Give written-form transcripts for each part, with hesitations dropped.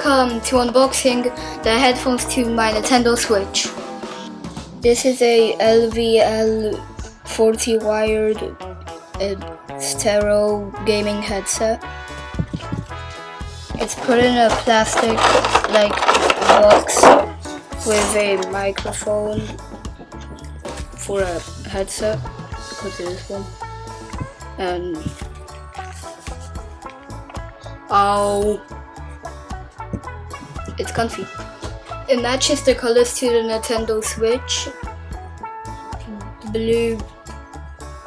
welcome to unboxing the headphones to my Nintendo Switch. This is a LVL40 wired stereo gaming headset. It's put in a plastic like box with a microphone for a headset, because it is one. And it's comfy. It matches the colors to the Nintendo Switch. Blue,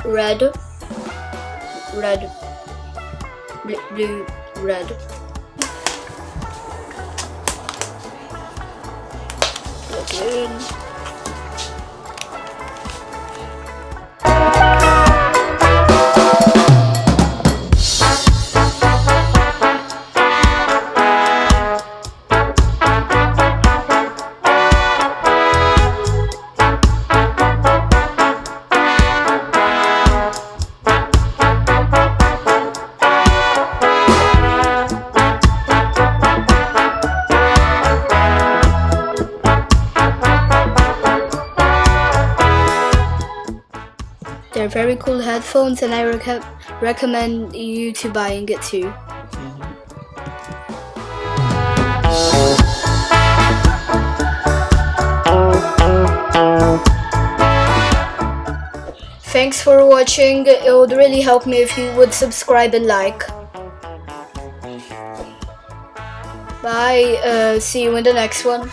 red, blue, red. Plug it in. They're very cool headphones, and I recommend you to buying it too. Thanks for watching. It would really help me if you would subscribe and like. Bye. See you in the next one.